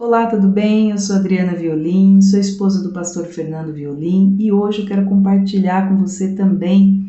Olá, tudo bem? Eu sou Adriana Violim, sou esposa do pastor Fernando Violim e hoje eu quero compartilhar com você também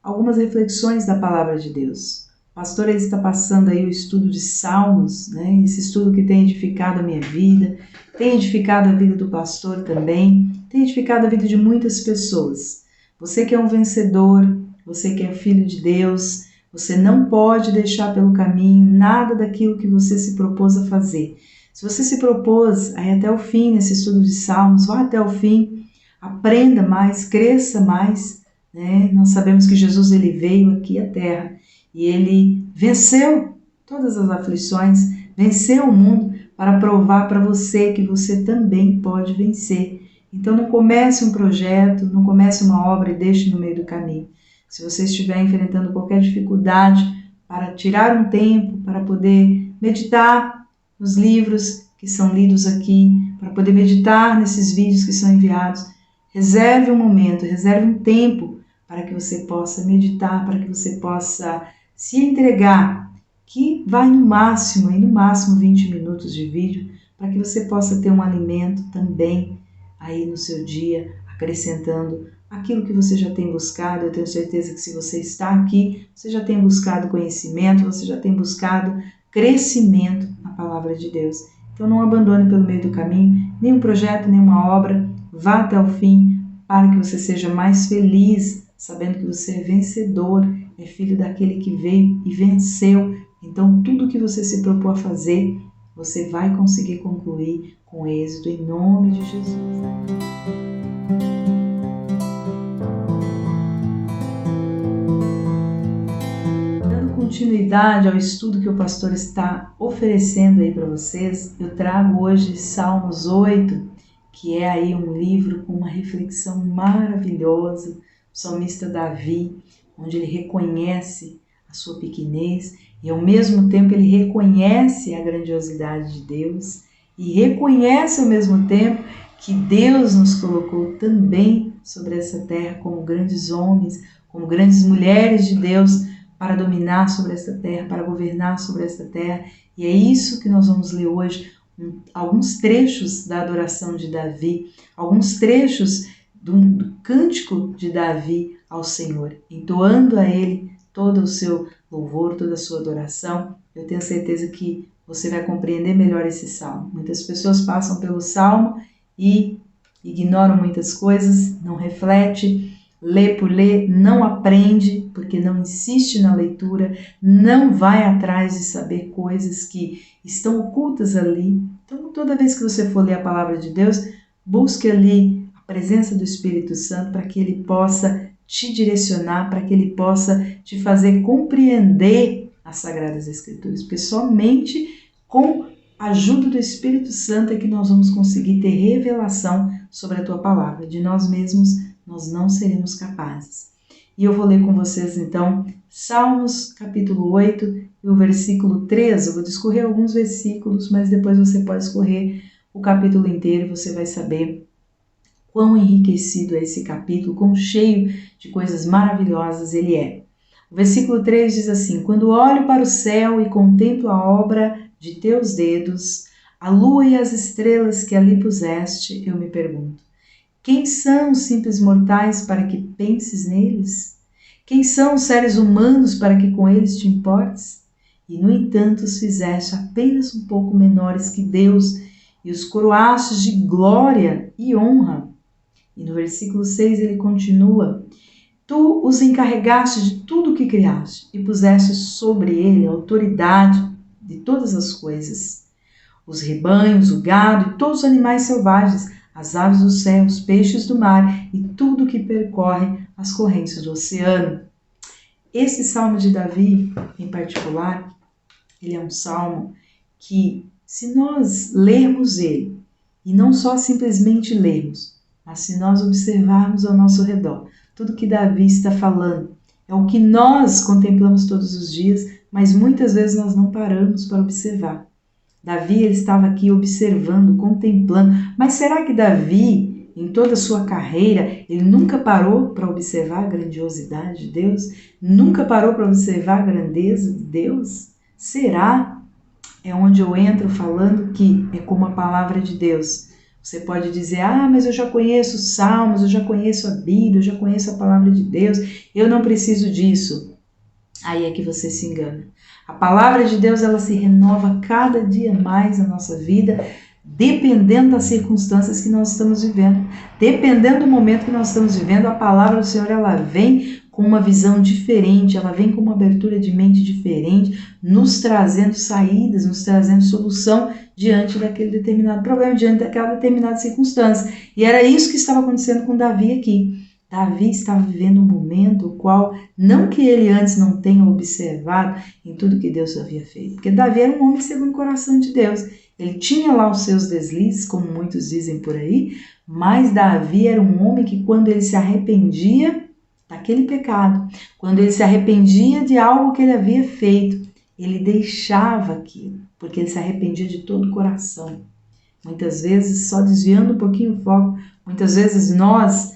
algumas reflexões da Palavra de Deus. O pastor ele está passando aí o estudo de Salmos, né? Esse estudo que tem edificado a minha vida, tem edificado a vida do pastor também, tem edificado a vida de muitas pessoas. Você que é um vencedor, você que é filho de Deus, você não pode deixar pelo caminho nada daquilo que você se propôs a fazer. Se você se propôs a ir até o fim nesse estudo de Salmos, vá até o fim, aprenda mais, cresça mais, né? Nós sabemos que Jesus ele veio aqui à Terra e ele venceu todas as aflições, venceu o mundo para provar para você que você também pode vencer. Então não comece um projeto, não comece uma obra e deixe no meio do caminho. Se você estiver enfrentando qualquer dificuldade, para tirar um tempo, para poder meditar nos livros que são lidos aqui, para poder meditar nesses vídeos que são enviados, reserve um momento, reserve um tempo para que você possa meditar, para que você possa se entregar, que vai no máximo 20 minutos de vídeo, para que você possa ter um alimento também aí no seu dia, acrescentando aquilo que você já tem buscado. Eu tenho certeza que se você está aqui, você já tem buscado conhecimento, você já tem buscado crescimento na Palavra de Deus. Então não abandone pelo meio do caminho, nenhum projeto, nenhuma obra, vá até o fim para que você seja mais feliz, sabendo que você é vencedor, é filho daquele que veio e venceu. Então tudo que você se propôs a fazer, você vai conseguir concluir com êxito em nome de Jesus. Continuidade ao estudo que o pastor está oferecendo aí para vocês, eu trago hoje Salmos 8, que é aí um livro com uma reflexão maravilhosa, o salmista Davi, onde ele reconhece a sua pequenez e ao mesmo tempo ele reconhece a grandiosidade de Deus e reconhece ao mesmo tempo que Deus nos colocou também sobre essa terra como grandes homens, como grandes mulheres de Deus, para dominar sobre esta terra, para governar sobre esta terra. E é isso que nós vamos ler hoje, alguns trechos da adoração de Davi, alguns trechos do cântico de Davi ao Senhor, entoando a Ele todo o seu louvor, toda a sua adoração. Eu tenho certeza que você vai compreender melhor esse salmo. Muitas pessoas passam pelo salmo e ignoram muitas coisas, não refletem, lê por ler, não aprende, porque não insiste na leitura, não vai atrás de saber coisas que estão ocultas ali. Então, toda vez que você for ler a palavra de Deus, busque ali a presença do Espírito Santo para que ele possa te direcionar, para que ele possa te fazer compreender as Sagradas Escrituras, porque somente com a ajuda do Espírito Santo é que nós vamos conseguir ter revelação sobre a tua palavra. De nós mesmos, nós não seremos capazes. E eu vou ler com vocês então Salmos capítulo 8 e o versículo 13. Eu vou discorrer alguns versículos, mas depois você pode escorrer o capítulo inteiro e você vai saber quão enriquecido é esse capítulo, quão cheio de coisas maravilhosas ele é. O versículo 3 diz assim: quando olho para o céu e contemplo a obra de teus dedos, a lua e as estrelas que ali puseste, eu me pergunto: quem são os simples mortais para que penses neles? Quem são os seres humanos para que com eles te importes? E, no entanto, os fizeste apenas um pouco menores que Deus e os coroastes de glória e honra. E no versículo 6 ele continua: tu os encarregaste de tudo o que criaste e puseste sobre ele a autoridade de todas as coisas. Os rebanhos, o gado e todos os animais selvagens, as aves do céu, os peixes do mar e tudo que percorre as correntes do oceano. Esse salmo de Davi, em particular, ele é um salmo que, se nós lermos ele, e não só simplesmente lermos, mas se nós observarmos ao nosso redor, tudo que Davi está falando é o que nós contemplamos todos os dias, mas muitas vezes nós não paramos para observar. Davi ele estava aqui observando, contemplando, mas será que Davi, em toda a sua carreira, ele nunca parou para observar a grandiosidade de Deus? Nunca parou para observar a grandeza de Deus? Será? é onde eu entro falando que é como a palavra de Deus. Você pode dizer, mas eu já conheço os Salmos, eu já conheço a Bíblia, eu já conheço a palavra de Deus, eu não preciso disso. Aí é que você se engana. A palavra de Deus, ela se renova cada dia mais na nossa vida, dependendo das circunstâncias que nós estamos vivendo. Dependendo do momento que nós estamos vivendo, a palavra do Senhor, ela vem com uma visão diferente, ela vem com uma abertura de mente diferente, nos trazendo saídas, nos trazendo solução diante daquele determinado problema, diante daquela determinada circunstância. E era isso que estava acontecendo com Davi aqui. Davi estava vivendo um momento o qual, não que ele antes não tenha observado em tudo que Deus havia feito, porque Davi era um homem segundo o coração de Deus. Ele tinha lá os seus deslizes, como muitos dizem por aí, mas Davi era um homem que quando ele se arrependia daquele pecado, quando ele se arrependia de algo que ele havia feito, ele deixava aquilo, porque ele se arrependia de todo o coração. Muitas vezes, só desviando um pouquinho o foco, muitas vezes nós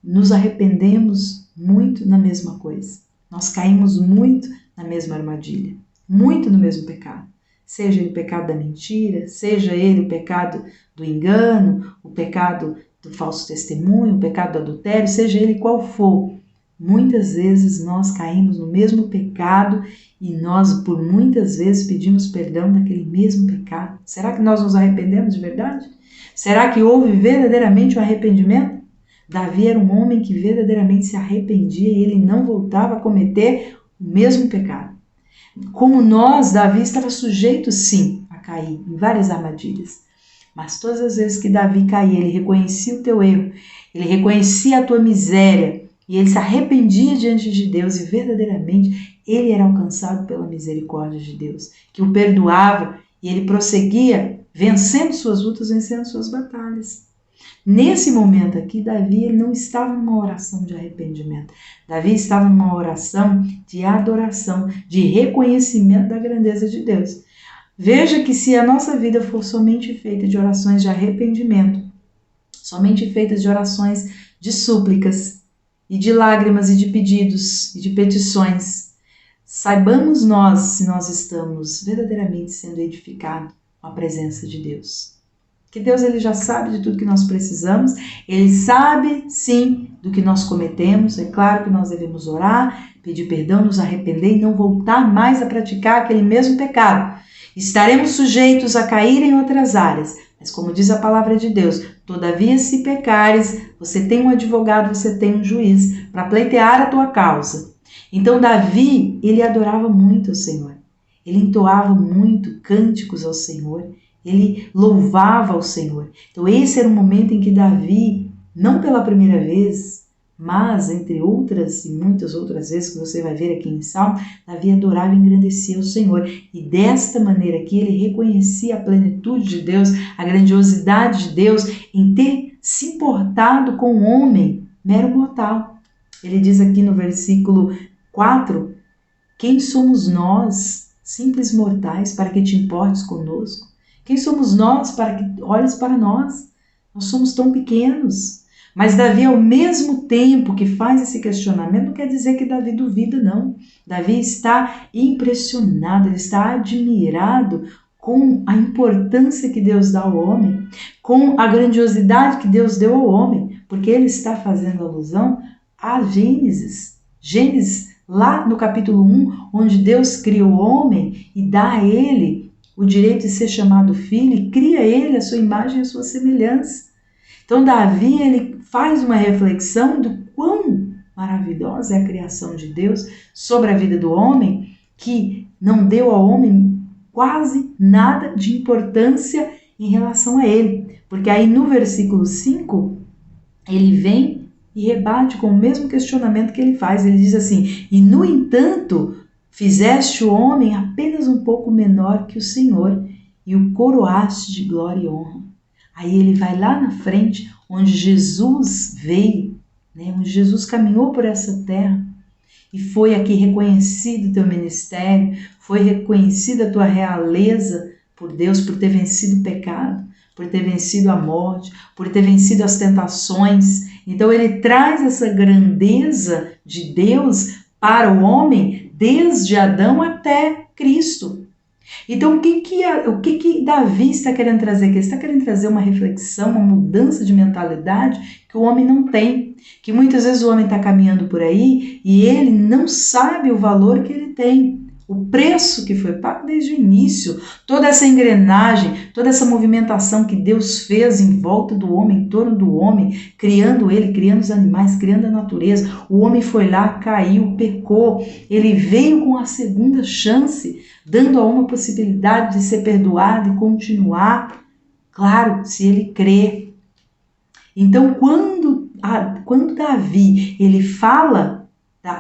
nos arrependemos muito na mesma coisa. Nós caímos muito na mesma armadilha, muito no mesmo pecado. Seja ele o pecado da mentira, seja ele o pecado do engano, o pecado do falso testemunho, o pecado do adultério, seja ele qual for. Muitas vezes nós caímos no mesmo pecado e nós por muitas vezes pedimos perdão daquele mesmo pecado. Será que nós nos arrependemos de verdade? Será que houve verdadeiramente um arrependimento? Davi era um homem que verdadeiramente se arrependia e ele não voltava a cometer o mesmo pecado. Como nós, Davi estava sujeito sim a cair em várias armadilhas. Mas todas as vezes que Davi caía, ele reconhecia o teu erro, ele reconhecia a tua miséria e ele se arrependia diante de Deus e verdadeiramente ele era alcançado pela misericórdia de Deus, que o perdoava e ele prosseguia vencendo suas lutas, vencendo suas batalhas. Nesse momento aqui, Davi ele não estava numa oração de arrependimento. Davi estava numa oração de adoração, de reconhecimento da grandeza de Deus. Veja que se a nossa vida for somente feita de orações de arrependimento, somente feitas de orações de súplicas e de lágrimas e de pedidos e de petições, saibamos nós se nós estamos verdadeiramente sendo edificados com a presença de Deus. Que Deus ele já sabe de tudo que nós precisamos, ele sabe sim do que nós cometemos, é claro que nós devemos orar, pedir perdão, nos arrepender e não voltar mais a praticar aquele mesmo pecado. Estaremos sujeitos a cair em outras áreas, mas como diz a palavra de Deus, todavia se pecares, você tem um advogado, você tem um juiz para pleitear a tua causa. Então Davi, ele adorava muito ao Senhor, ele entoava muito cânticos ao Senhor, ele louvava ao Senhor. Então esse era um momento em que Davi, não pela primeira vez, mas entre outras e muitas outras vezes que você vai ver aqui em Salmo, Davi adorava e engrandecia o Senhor. E desta maneira aqui ele reconhecia a plenitude de Deus, a grandiosidade de Deus em ter se importado com o homem mero mortal. Ele diz aqui no versículo 4, quem somos nós, simples mortais, para que te importes conosco? Quem somos nós para que olhes para nós? Nós somos tão pequenos. Mas Davi, ao mesmo tempo que faz esse questionamento, não quer dizer que Davi duvida, não. Davi está impressionado, ele está admirado com a importância que Deus dá ao homem, com a grandiosidade que Deus deu ao homem, porque ele está fazendo alusão a Gênesis. Gênesis, lá no capítulo 1, onde Deus cria o homem e dá a ele o direito de ser chamado filho e cria ele a sua imagem e a sua semelhança. Então Davi, ele faz uma reflexão do quão maravilhosa é a criação de Deus sobre a vida do homem, que não deu ao homem quase nada de importância em relação a ele. Porque aí no versículo 5, ele vem e rebate com o mesmo questionamento que ele faz. Ele diz assim, e no entanto, fizeste o homem apenas um pouco menor que o Senhor e o coroaste de glória e honra. Aí ele vai lá na frente, onde Jesus veio, né, onde Jesus caminhou por essa terra e foi aqui reconhecido o teu ministério, foi reconhecida a tua realeza por Deus, por ter vencido o pecado, por ter vencido a morte, por ter vencido as tentações. Então ele traz essa grandeza de Deus para o homem desde Adão até Cristo. Então, o que Davi está querendo trazer aqui? Ele está querendo trazer uma reflexão, uma mudança de mentalidade que o homem não tem. Que muitas vezes o homem está caminhando por aí e ele não sabe o valor que ele tem. O preço que foi pago desde o início, toda essa engrenagem, toda essa movimentação que Deus fez em volta do homem, em torno do homem, criando ele, criando os animais, criando a natureza. O homem foi lá, caiu, pecou, ele veio com a segunda chance, dando a uma possibilidade de ser perdoado e continuar, claro, se ele crê. Então, quando Davi ele fala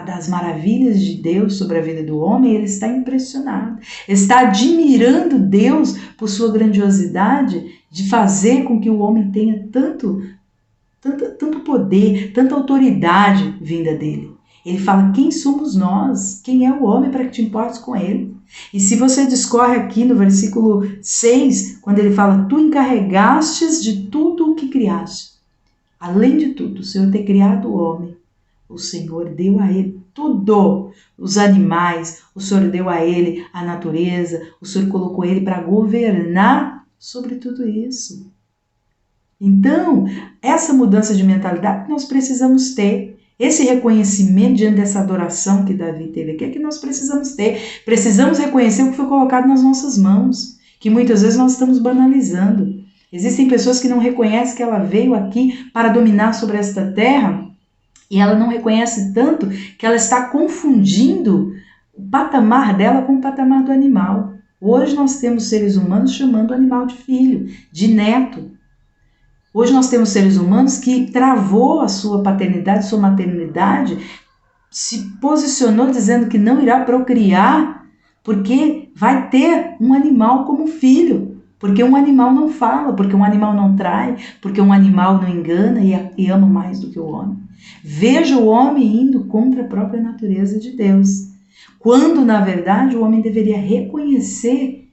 das maravilhas de Deus sobre a vida do homem, ele está impressionado, está admirando Deus por sua grandiosidade de fazer com que o homem tenha tanto poder, tanta autoridade vinda dele. Ele fala, quem somos nós? Quem é o homem para que te importes com ele? E se você discorre aqui no versículo 6, quando ele fala, tu encarregastes de tudo o que criaste. Além de tudo, o Senhor ter criado o homem, o Senhor deu a ele tudo, os animais, o Senhor deu a ele a natureza, o Senhor colocou ele para governar sobre tudo isso. Então, essa mudança de mentalidade nós precisamos ter. Esse reconhecimento diante dessa adoração que Davi teve aqui é que nós precisamos ter. Precisamos reconhecer o que foi colocado nas nossas mãos, que muitas vezes nós estamos banalizando. Existem pessoas que não reconhecem que ela veio aqui para dominar sobre esta terra e ela não reconhece tanto que ela está confundindo o patamar dela com o patamar do animal. Hoje nós temos seres humanos chamando o animal de filho, de neto. Hoje nós temos seres humanos que travou a sua paternidade, sua maternidade, se posicionou dizendo que não irá procriar, porque vai ter um animal como filho. Porque um animal não fala, porque um animal não trai, porque um animal não engana e ama mais do que o homem. Veja o homem indo contra a própria natureza de Deus, quando na verdade o homem deveria reconhecer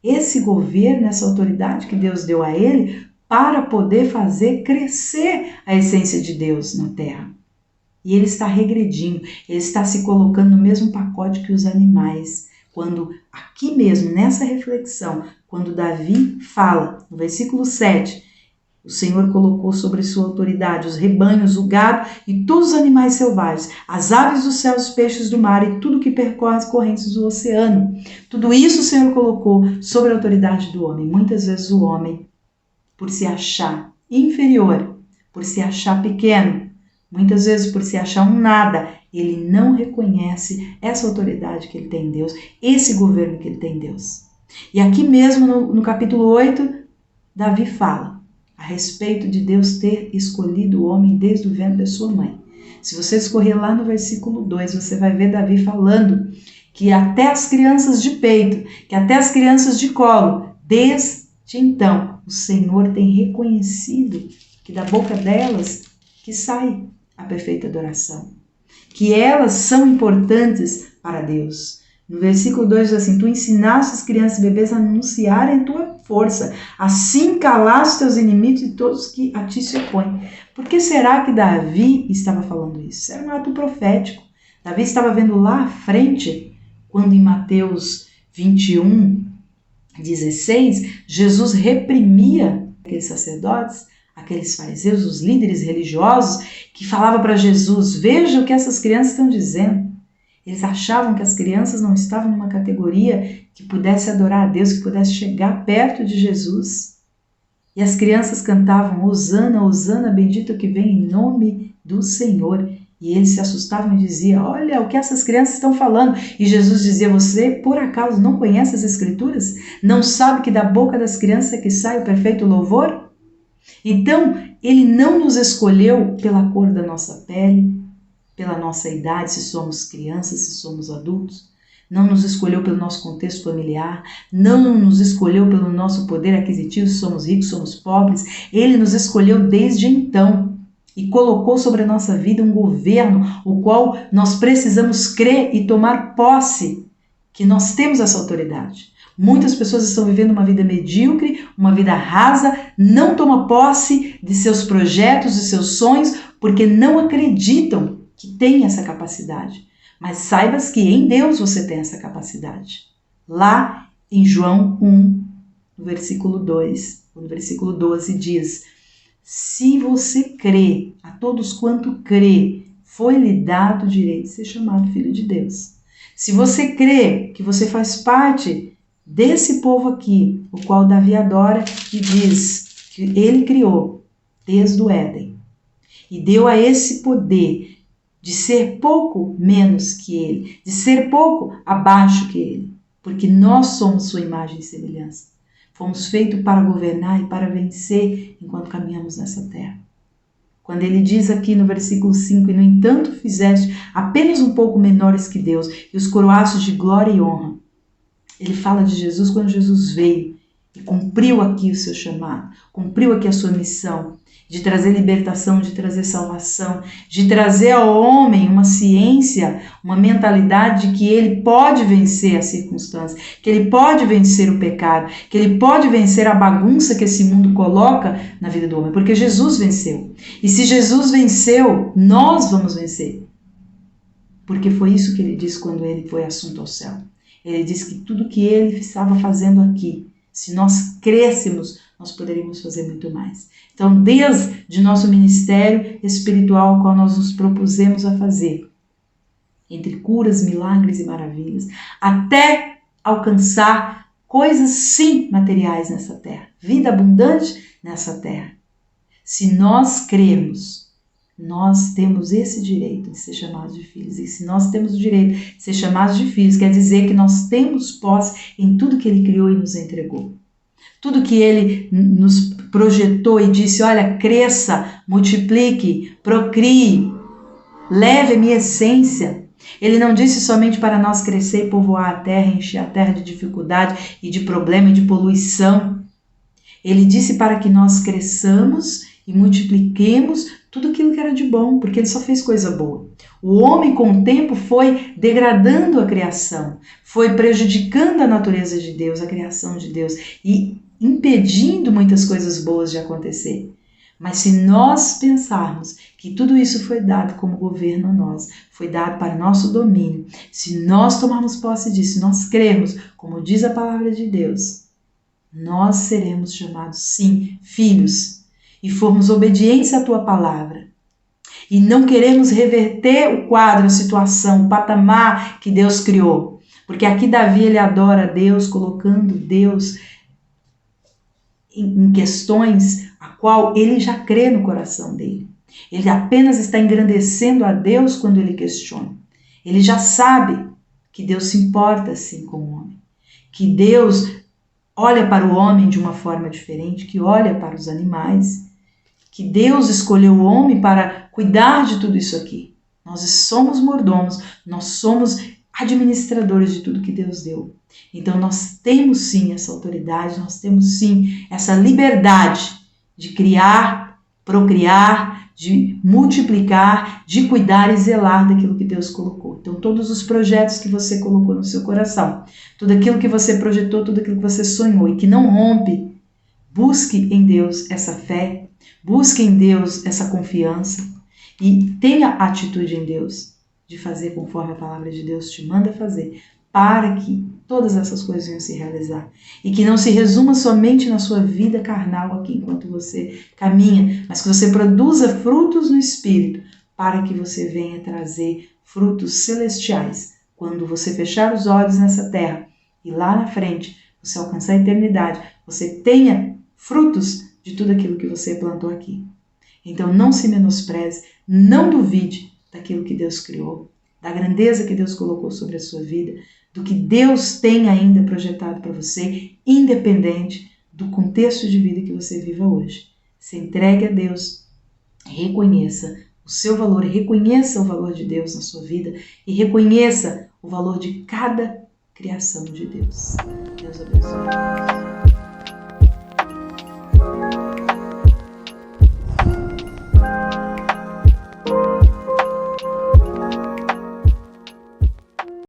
esse governo, essa autoridade que Deus deu a ele para poder fazer crescer a essência de Deus na terra. E ele está regredindo, ele está se colocando no mesmo pacote que os animais. Quando aqui mesmo, nessa reflexão, quando Davi fala, no versículo 7, o Senhor colocou sobre sua autoridade os rebanhos, o gado e todos os animais selvagens, as aves do céu, os peixes do mar e tudo que percorre as correntes do oceano. Tudo isso o Senhor colocou sobre a autoridade do homem. Muitas vezes o homem, por se achar inferior, por se achar pequeno, muitas vezes por se achar um nada, ele não reconhece essa autoridade que ele tem em Deus, esse governo que ele tem em Deus. E aqui mesmo no capítulo 8, Davi fala a respeito de Deus ter escolhido o homem desde o ventre da sua mãe. Se você escorrer lá no versículo 2, você vai ver Davi falando que até as crianças de peito, que até as crianças de colo, desde então, o Senhor tem reconhecido que da boca delas que sai a perfeita adoração, que elas são importantes para Deus. No versículo 2 diz assim, tu ensinaste as crianças e bebês a anunciarem a tua força, assim calaste teus inimigos e todos que a ti se opõem. Por que será que Davi estava falando isso? Era um ato profético. Davi estava vendo lá à frente, quando em Mateus 21, 16, Jesus reprimia aqueles sacerdotes, aqueles fariseus, os líderes religiosos, que falavam para Jesus, veja o que essas crianças estão dizendo. Eles achavam que as crianças não estavam numa categoria que pudesse adorar a Deus, que pudesse chegar perto de Jesus. E as crianças cantavam, Hosana, Hosana, bendito que vem em nome do Senhor. E eles se assustavam e diziam, olha o que essas crianças estão falando. E Jesus dizia, você por acaso não conhece as Escrituras? Não sabe que da boca das crianças é que sai o perfeito louvor? Então, ele não nos escolheu pela cor da nossa pele, pela nossa idade, se somos crianças, se somos adultos. Não nos escolheu pelo nosso contexto familiar, não nos escolheu pelo nosso poder aquisitivo, se somos ricos, somos pobres. Ele nos escolheu desde então e colocou sobre a nossa vida um governo, o qual nós precisamos crer e tomar posse, que nós temos essa autoridade. Muitas pessoas estão vivendo uma vida medíocre, uma vida rasa, não tomam posse de seus projetos, de seus sonhos, porque não acreditam que tem essa capacidade. Mas saibas que em Deus você tem essa capacidade. Lá Em João 1, no versículo 2, no versículo 12 diz: se você crê, a todos quanto crê, foi-lhe dado o direito de ser chamado filho de Deus. Se você crê que você faz parte desse povo aqui, o qual Davi adora e diz que ele criou desde o Éden e deu a esse poder de ser pouco menos que ele, de ser pouco abaixo que ele, porque nós somos sua imagem e semelhança. Fomos feitos para governar e para vencer enquanto caminhamos nessa terra. Quando ele diz aqui no versículo 5, e no entanto fizeste apenas um pouco menores que Deus e os coroastes de glória e honra. Ele fala de Jesus quando Jesus veio e cumpriu aqui o seu chamado, cumpriu aqui a sua missão de trazer libertação, de trazer salvação, de trazer ao homem uma ciência, uma mentalidade de que ele pode vencer as circunstâncias, que ele pode vencer o pecado, que ele pode vencer a bagunça que esse mundo coloca na vida do homem, porque Jesus venceu. E se Jesus venceu, nós vamos vencer. Porque foi isso que ele disse quando ele foi assunto ao céu. Ele disse que tudo que ele estava fazendo aqui, se nós crêssemos, nós poderíamos fazer muito mais. Então, desde nosso ministério espiritual, ao qual nós nos propusemos a fazer, entre curas, milagres e maravilhas, até alcançar coisas sim materiais nessa terra, vida abundante nessa terra. Se nós cremos, nós temos esse direito de ser chamados de filhos. E se nós temos o direito de ser chamados de filhos, quer dizer que nós temos posse em tudo que ele criou e nos entregou. Tudo que ele nos projetou e disse, olha, cresça, multiplique, procrie, leve a minha essência. Ele não disse somente para nós crescer e povoar a terra, encher a terra de dificuldade e de problema e de poluição. Ele disse para que nós cresçamos e multipliquemos tudo aquilo que era de bom, porque ele só fez coisa boa. O homem, com o tempo, foi degradando a criação, foi prejudicando a natureza de Deus, a criação de Deus, e impedindo muitas coisas boas de acontecer. Mas se nós pensarmos que tudo isso foi dado como governo a nós, foi dado para nosso domínio, se nós tomarmos posse disso, nós cremos, como diz a palavra de Deus, nós seremos chamados, sim, filhos, e formos obedientes à tua palavra. E não queremos reverter o quadro, a situação, o patamar que Deus criou. Porque aqui Davi, ele adora a Deus, colocando Deus em questões a qual ele já crê no coração dele. Ele apenas está engrandecendo a Deus quando ele questiona. Ele já sabe que Deus se importa assim com o homem. Que Deus olha para o homem de uma forma diferente, que olha para os animais. Que Deus escolheu o homem para cuidar de tudo isso aqui. Nós somos mordomos, nós somos administradores de tudo que Deus deu. Então nós temos sim essa autoridade, nós temos sim essa liberdade de criar, procriar, de multiplicar, de cuidar e zelar daquilo que Deus colocou. Então todos os projetos que você colocou no seu coração, tudo aquilo que você projetou, tudo aquilo que você sonhou e que não rompe, busque em Deus essa fé, busque em Deus essa confiança e tenha atitude em Deus de fazer conforme a palavra de Deus te manda fazer, para que todas essas coisas venham se realizar. E que não se resuma somente na sua vida carnal aqui enquanto você caminha, mas que você produza frutos no Espírito, para que você venha trazer frutos celestiais. Quando você fechar os olhos nessa terra e lá na frente você alcançar a eternidade, você tenha frutos de tudo aquilo que você plantou aqui. Então não se menospreze, não duvide daquilo que Deus criou, da grandeza que Deus colocou sobre a sua vida, do que Deus tem ainda projetado para você, independente do contexto de vida que você viva hoje. Se entregue a Deus, reconheça o seu valor, reconheça o valor de Deus na sua vida e reconheça o valor de cada criação de Deus. Deus abençoe.